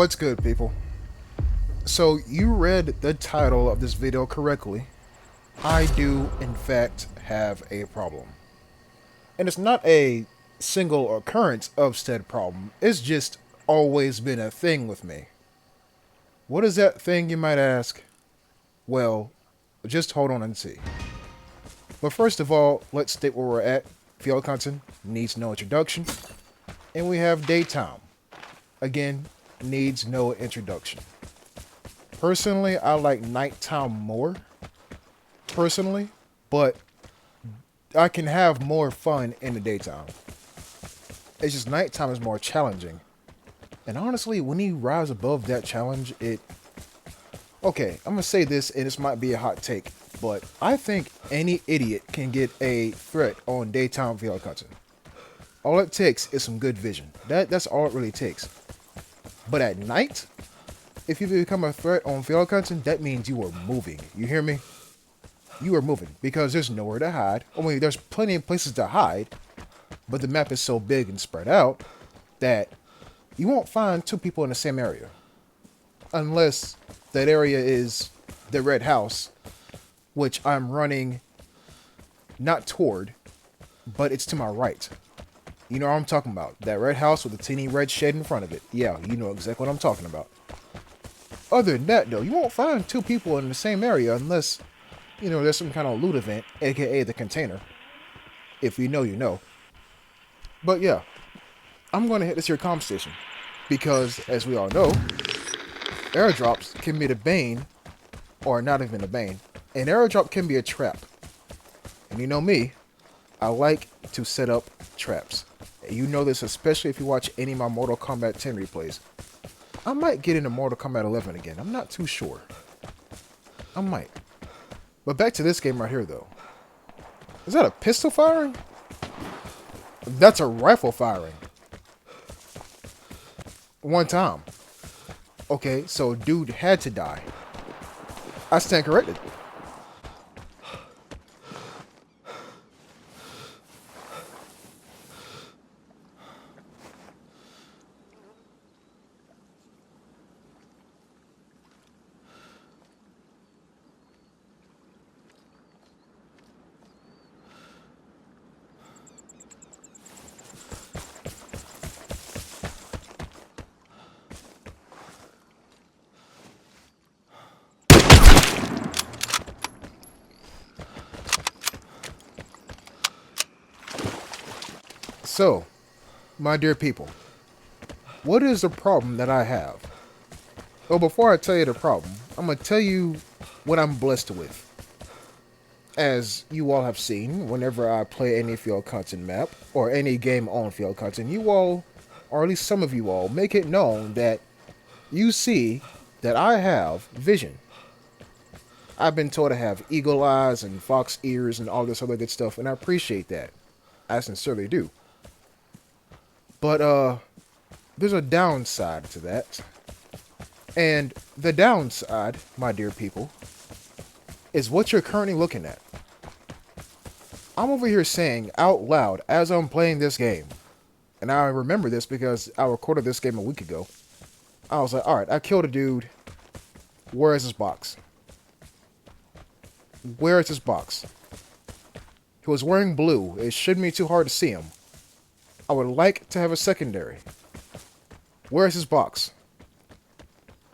What's good, people? So, you read the title of this video correctly. I do, in fact, have a problem. And it's not a single occurrence of said problem, it's just always been a thing with me. What is that thing, you might ask? Well, just hold on and see. But first of all, let's state where we're at. Field content needs no introduction. And we have daytime. Again, needs no introduction. Personally, I like nighttime more, personally, but I can have more fun in the daytime. It's just nighttime is more challenging. And honestly, when you rise above that challenge, Okay, I'm gonna say this, and this might be a hot take, but I think any idiot can get a threat on daytime field hunting. All it takes is some good vision. That's all it really takes. But at night, if you become a threat on field hunting, that means you are moving. You hear me? You are moving because there's nowhere to hide. I mean, there's plenty of places to hide, but the map is so big and spread out that you won't find two people in the same area. Unless that area is the red house, which I'm running not toward, but it's to my right. You know what I'm talking about. That red house with the teeny red shed in front of it. Yeah, you know exactly what I'm talking about. Other than that, though, you won't find two people in the same area unless, there's some kind of loot event, aka the container. If you know, you know. But yeah, I'm going to hit this here comm station. Because, as we all know, airdrops can be the bane, or not even the bane. An airdrop can be a trap. And you know me, I like to set up traps. You know this especially if you watch any of my Mortal Kombat 10 replays. I might get into Mortal Kombat 11 again. I'm not too sure. I might. But back to this game right here, though. Is that a pistol firing? That's a rifle firing. One time. Okay, so dude had to die. I stand corrected. So, my dear people, what is the problem that I have? Well, before I tell you the problem, I'm going to tell you what I'm blessed with. As you all have seen, whenever I play any field content map, or any game on field content, you all, or at least some of you all, make it known that you see that I have vision. I've been told to have eagle eyes and fox ears and all this other good stuff, and I appreciate that. I sincerely do. But, there's a downside to that. And the downside, my dear people, is what you're currently looking at. I'm over here saying out loud as I'm playing this game, and I remember this because I recorded this game a week ago. I was like, alright, I killed a dude. Where is his box? Where is his box? He was wearing blue. It shouldn't be too hard to see him. I would like to have a secondary. Where is his box?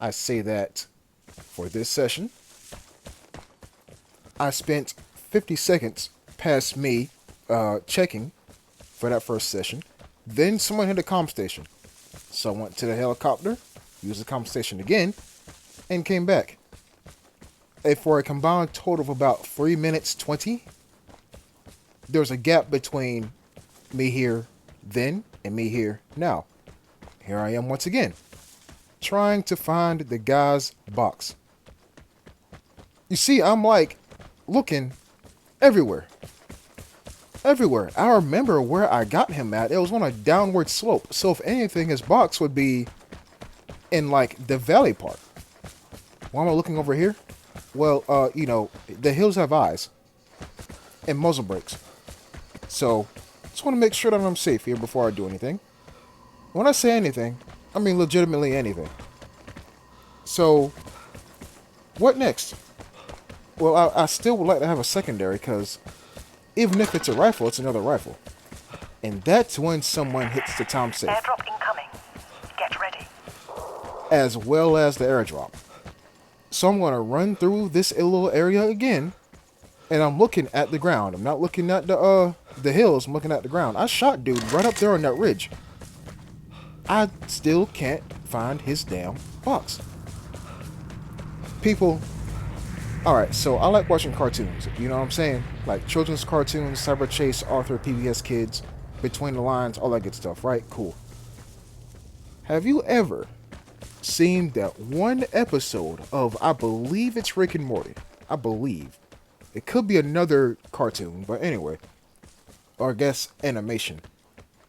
I say that for this session. I spent 50 seconds past me checking for that first session. Then someone hit a comm station. So I went to the helicopter, used the comm station again, and came back. And for a combined total of about 3 minutes 20, there was a gap between me here then and me here now. Here I am once again, trying to find the guy's box. You see, I'm like looking everywhere. Everywhere. I remember where I got him at. It was on a downward slope. So if anything, his box would be in like the valley part. Why am I looking over here? Well, the hills have eyes and muzzle brakes. So just want to make sure that I'm safe here before I do anything. When I say anything, I mean legitimately anything. So, what next? Well, I still would like to have a secondary because even if it's a rifle, it's another rifle. And that's when someone hits the time safe. Airdrop incoming. Get ready. As well as the airdrop. So I'm going to run through this little area again. And I'm looking at the ground. I'm not looking at the hills. I'm looking at the ground. I shot dude right up there on that ridge. I still can't find his damn box. People, alright, so I like watching cartoons. You know what I'm saying? Like children's cartoons, Cyber Chase, Arthur, PBS Kids, Between the Lines, all that good stuff, right? Cool. Have you ever seen that one episode of, I believe it's Rick and Morty? I believe. It could be another cartoon, but anyway. Or I guess animation.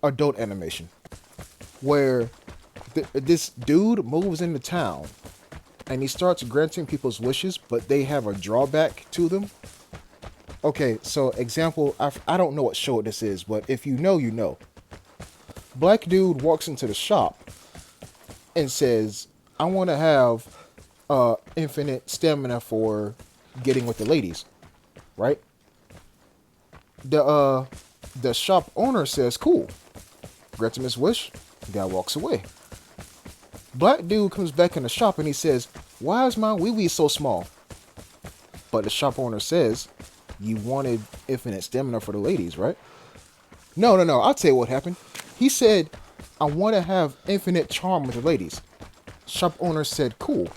Adult animation. Where this dude moves into town and he starts granting people's wishes, but they have a drawback to them. Okay, so example, I don't know what show this is, but if you know, you know. Black dude walks into the shop and says, I want to have infinite stamina for getting with the ladies. Right? The shop owner says, cool. Grants him his wish. Guy walks away. Black dude comes back in the shop and he says, why is my wee-wee so small? But the shop owner says, you wanted infinite stamina for the ladies, right? No. I'll tell you what happened. He said, I want to have infinite charm with the ladies. Shop owner said, cool.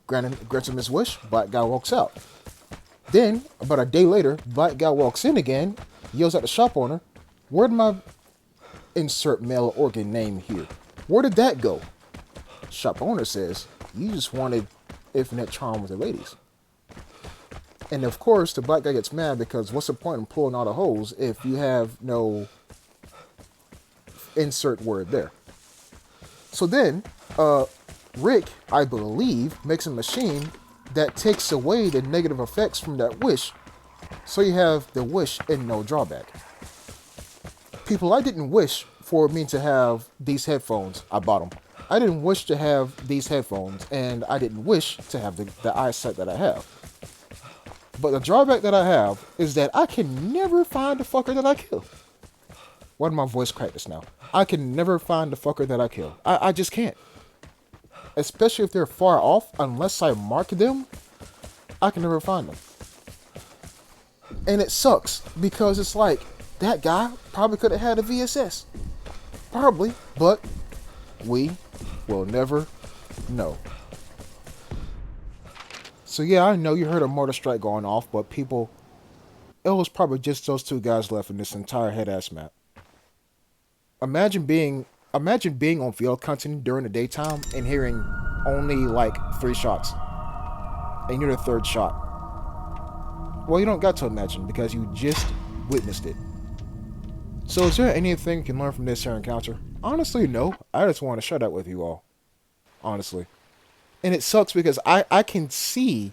Grants him his wish. Black guy walks out. Then, about a day later, black guy walks in again, yells at the shop owner, where'd my insert male organ name here? Where did that go? Shop owner says, you just wanted infinite charm with the ladies. And of course, the black guy gets mad because what's the point in pulling out a hose if you have no insert word there? So then, Rick, I believe, makes a machine that takes away the negative effects from that wish, so you have the wish and no drawback. People, I didn't wish for me to have these headphones. I bought them. I didn't wish to have these headphones, and I didn't wish to have the eyesight that I have. But the drawback that I have is that I can never find the fucker that I kill. Why did my voice crack this now? I can never find the fucker that I kill. I just can't. Especially if they're far off, unless I mark them, I can never find them. And it sucks, because it's like, that guy probably could have had a VSS. Probably, but we will never know. So yeah, I know you heard a mortar strike going off, but people, it was probably just those two guys left in this entire head-ass map. Imagine being on field hunting during the daytime and hearing only like 3 shots. And you're the 3rd shot. Well, you don't got to imagine because you just witnessed it. So is there anything you can learn from this here encounter? Honestly, no. I just want to share that with you all. Honestly. And it sucks because I can see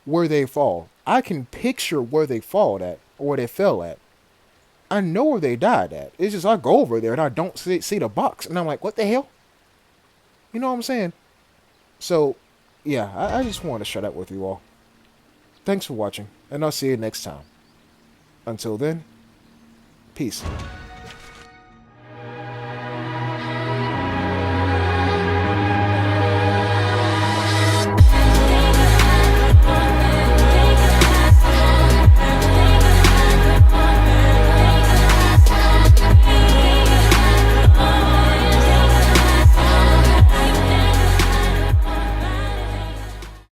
where they fall. I can picture where they fall at or where they fell at. I know where they died at. It's just I go over there and I don't see the box. And I'm like, what the hell? You know what I'm saying? So, yeah, I just want to share that with you all. Thanks for watching, and I'll see you next time. Until then, peace.